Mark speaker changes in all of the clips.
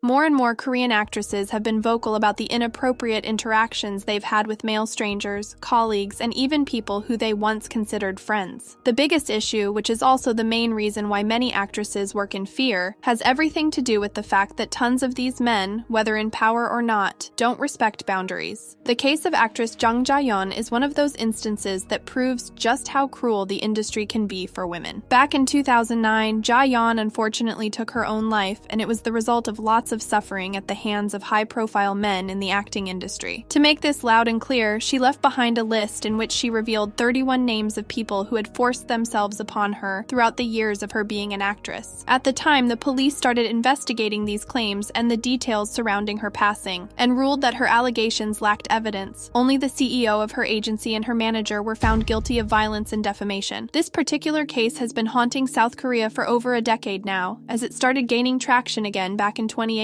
Speaker 1: More and more Korean actresses have been vocal about the inappropriate interactions they've had with male strangers, colleagues, and even people who they once considered friends. The biggest issue, which is also the main reason why many actresses work in fear, has everything to do with the fact that tons of these men, whether in power or not, don't respect boundaries. The case of actress Zhang Jaian is one of those instances that proves just how cruel the industry can be for women. Back in 2009, Jaian unfortunately took her own life, and it was the result of lots of suffering at the hands of high-profile men in the acting industry. To make this loud and clear, she left behind a list in which she revealed 31 names of people who had forced themselves upon her throughout the years of her being an actress. At the time, the police started investigating these claims and the details surrounding her passing, and ruled that her allegations lacked evidence. Only the CEO of her agency and her manager were found guilty of violence and defamation. This particular case has been haunting South Korea for over a decade now, as it started gaining traction again back in 2018.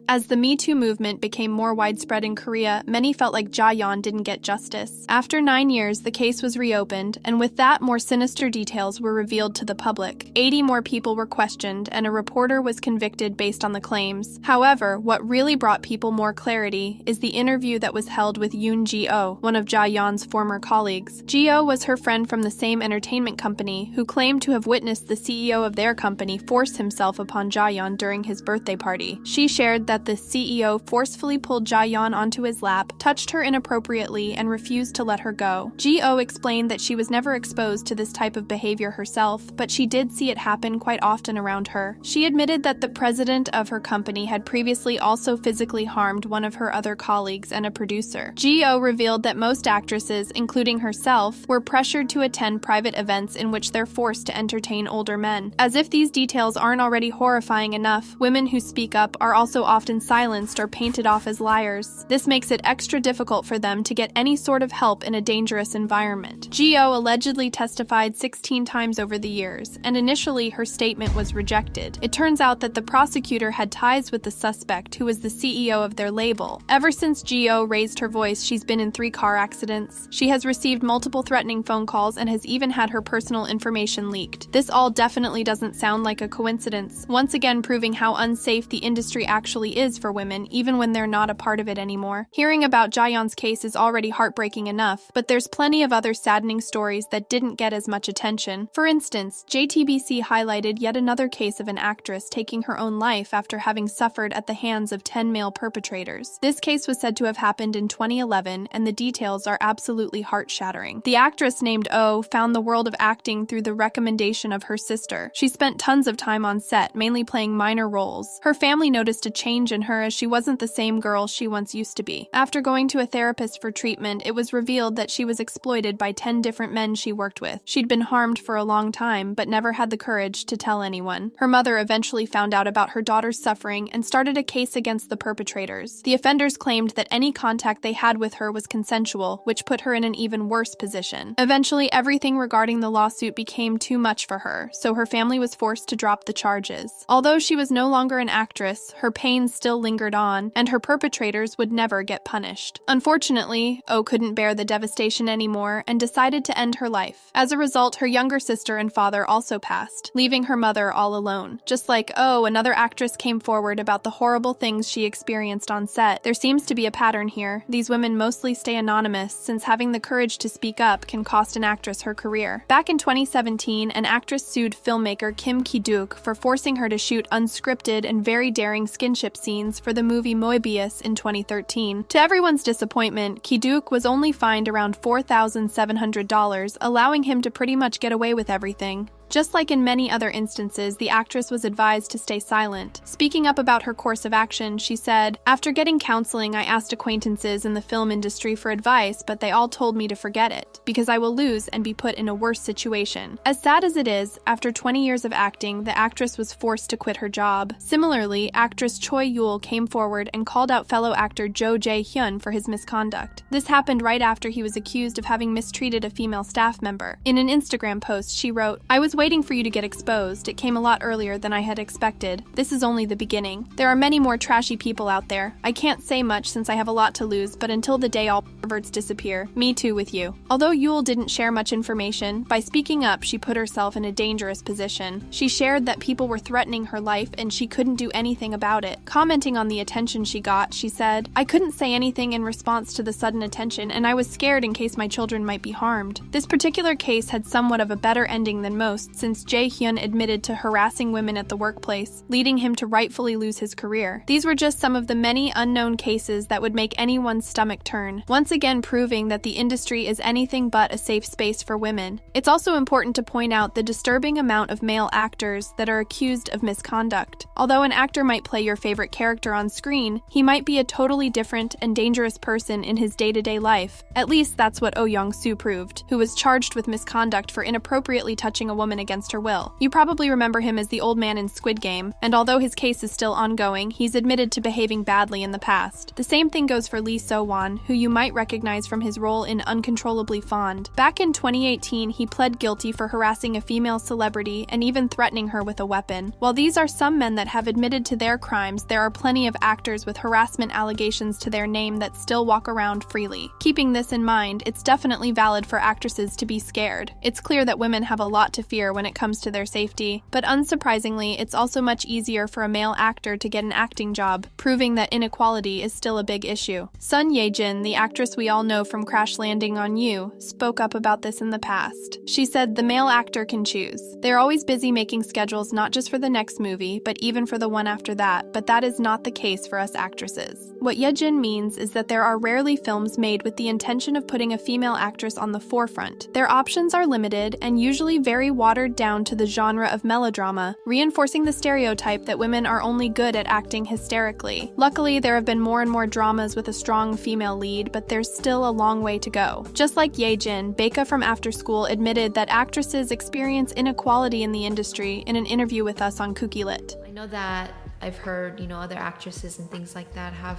Speaker 1: As the Me Too movement became more widespread in Korea, many felt like Jaian didn't get justice. After 9 years, the case was reopened, and with that, more sinister details were revealed to the public. 80 more people were questioned, and a reporter was convicted based on the claims. However, what really brought people more clarity is the interview that was held with Yoon Ji-oh, one of Jaiyan's former colleagues. Ji-oh was her friend from the same entertainment company, who claimed to have witnessed the CEO of their company force himself upon Jaiyan during his birthday party. She shared that the CEO forcefully pulled Jaiyan onto his lap, touched her inappropriately, and refused to let her go. Ji-oh explained that she was never exposed to this type of behavior herself, but she did see it happen quite often around her. She admitted that the president of her company had previously also physically harmed one of her other colleagues and a producer. Ji-oh revealed that most actresses, including herself, were pressured to attend private events in which they're forced to entertain older men. As if these details aren't already horrifying enough, women who speak up are also often silenced or painted off as liars. This makes it extra difficult for them to get any sort of help in a dangerous environment. Ji-oh allegedly testified 16 times over the years, and initially her statement was rejected. It turns out that the prosecutor had ties with the suspect, who was the CEO of their label. Ever since Ji-oh raised her voice, she's been in 3 car accidents. She has received multiple threatening phone calls and has even had her personal information leaked. This all definitely doesn't sound like a coincidence, once again proving how unsafe the industry actually is for women, even when they're not a part of it anymore. Hearing about Jaiyan's case is already heartbreaking enough, but there's plenty of other saddening stories that didn't get as much attention. For instance, JTBC highlighted yet another case of an actress taking her own life after having suffered at the hands of 10 male perpetrators. This case was said to have happened in 2011, and the details are absolutely heart-shattering. The actress named Oh found the world of acting through the recommendation of her sister. She spent tons of time on set, mainly playing minor roles. Her family noticed a change in her as she wasn't the same girl she once used to be. After going to a therapist for treatment, it was revealed that she was exploited by 10 different men she worked with. She'd been harmed for a long time, but never had the courage to tell anyone. Her mother eventually found out about her daughter's suffering and started a case against the perpetrators. The offenders claimed that any contact they had with her was consensual, which put her in an even worse position. Eventually, everything regarding the lawsuit became too much for her, so her family was forced to drop the charges. Although she was no longer an actress, her pain still lingered on, and her perpetrators would never get punished. Unfortunately, Oh couldn't bear the devastation anymore and decided to end her life. As a result, her younger sister and father also passed, leaving her mother all alone. Just like Oh, another actress came forward about the horrible things she experienced on set. There seems to be a pattern here. These women mostly stay anonymous, since having the courage to speak up can cost an actress her career. Back in 2017, an actress sued filmmaker Kim Ki-duk for forcing her to shoot unscripted and very daring skinship scenes for the movie Moebius in 2013. To everyone's disappointment, Ki-duk was only fined around $4,700, allowing him to pretty much get away with everything. Just like in many other instances, the actress was advised to stay silent. Speaking up about her course of action, she said, "After getting counseling, I asked acquaintances in the film industry for advice, but they all told me to forget it, because I will lose and be put in a worse situation." As sad as it is, after 20 years of acting, the actress was forced to quit her job. Similarly, actress Choi Yul came forward and called out fellow actor Jo Jae-hyun for his misconduct. This happened right after he was accused of having mistreated a female staff member. In an Instagram post, she wrote, "I was waiting for you to get exposed. It came a lot earlier than I had expected. This is only the beginning. There are many more trashy people out there. I can't say much since I have a lot to lose, but until the day all perverts disappear, me too with you. Although Yule didn't share much information, by speaking up, she put herself in a dangerous position. She shared that people were threatening her life and she couldn't do anything about it. Commenting on the attention she got, she said, "I couldn't say anything in response to the sudden attention, and I was scared in case my children might be harmed." This particular case had somewhat of a better ending than most, since Jae-hyun admitted to harassing women at the workplace, leading him to rightfully lose his career. These were just some of the many unknown cases that would make anyone's stomach turn, once again proving that the industry is anything but a safe space for women. It's also important to point out the disturbing amount of male actors that are accused of misconduct. Although an actor might play your favorite character on screen, he might be a totally different and dangerous person in his day-to-day life. At least that's what Oh Young-soo proved, who was charged with misconduct for inappropriately touching a woman against her will. You probably remember him as the old man in Squid Game, and although his case is still ongoing, he's admitted to behaving badly in the past. The same thing goes for Lee So-won, who you might recognize from his role in Uncontrollably Fond. Back in 2018, he pled guilty for harassing a female celebrity and even threatening her with a weapon. While these are some men that have admitted to their crimes, there are plenty of actors with harassment allegations to their name that still walk around freely. Keeping this in mind, it's definitely valid for actresses to be scared. It's clear that women have a lot to fear when it comes to their safety, but unsurprisingly, it's also much easier for a male actor to get an acting job, proving that inequality is still a big issue. Sun Ye-jin, the actress we all know from Crash Landing on You, spoke up about this in the past. She said the male actor can choose. They're always busy making schedules not just for the next movie, but even for the one after that, but that is not the case for us actresses. What Ye-jin means is that there are rarely films made with the intention of putting a female actress on the forefront. Their options are limited and usually very watered down to the genre of melodrama, reinforcing the stereotype that women are only good at acting hysterically. Luckily, there have been more and more dramas with a strong female lead, but there's still a long way to go. Just like Ye-jin, Baeka from After School admitted that actresses experience inequality in the industry in an interview with us on Cookie Lit.
Speaker 2: I know that I've heard, other actresses and things like that have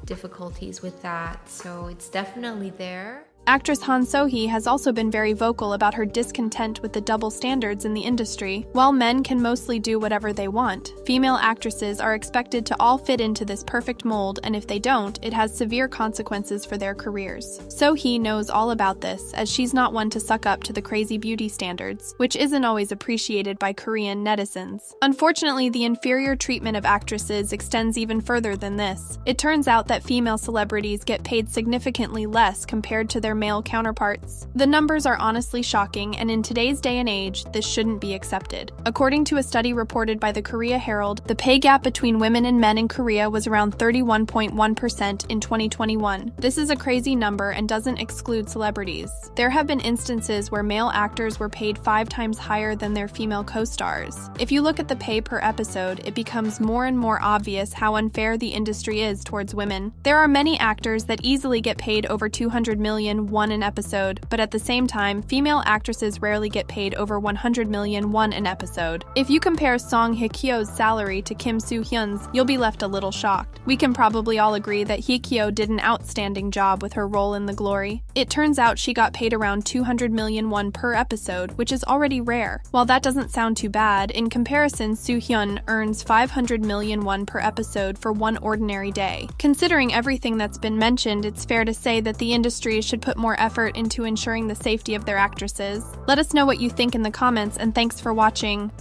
Speaker 2: difficulties with that, so it's definitely there.
Speaker 1: Actress Han So-hee has also been very vocal about her discontent with the double standards in the industry. While men can mostly do whatever they want, female actresses are expected to all fit into this perfect mold, and if they don't, it has severe consequences for their careers. So-hee knows all about this, as she's not one to suck up to the crazy beauty standards, which isn't always appreciated by Korean netizens. Unfortunately, the inferior treatment of actresses extends even further than this. It turns out that female celebrities get paid significantly less compared to their male counterparts. The numbers are honestly shocking, and in today's day and age, this shouldn't be accepted. According to a study reported by the Korea Herald, the pay gap between women and men in Korea was around 31.1% in 2021. This is a crazy number and doesn't exclude celebrities. There have been instances where male actors were paid 5 times higher than their female co-stars. If you look at the pay per episode, it becomes more and more obvious how unfair the industry is towards women. There are many actors that easily get paid over 200 million won an episode, but at the same time, female actresses rarely get paid over 100 million won an episode. If you compare Song Hye-kyo's salary to Kim Soo-hyun's, you'll be left a little shocked. We can probably all agree that Hye-kyo did an outstanding job with her role in The Glory. It turns out she got paid around 200 million won per episode, which is already rare. While that doesn't sound too bad, in comparison, Soo-hyun earns 500 million won per episode for one ordinary day. Considering everything that's been mentioned, it's fair to say that the industry should put more effort into ensuring the safety of their actresses. Let us know what you think in the comments, and thanks for watching.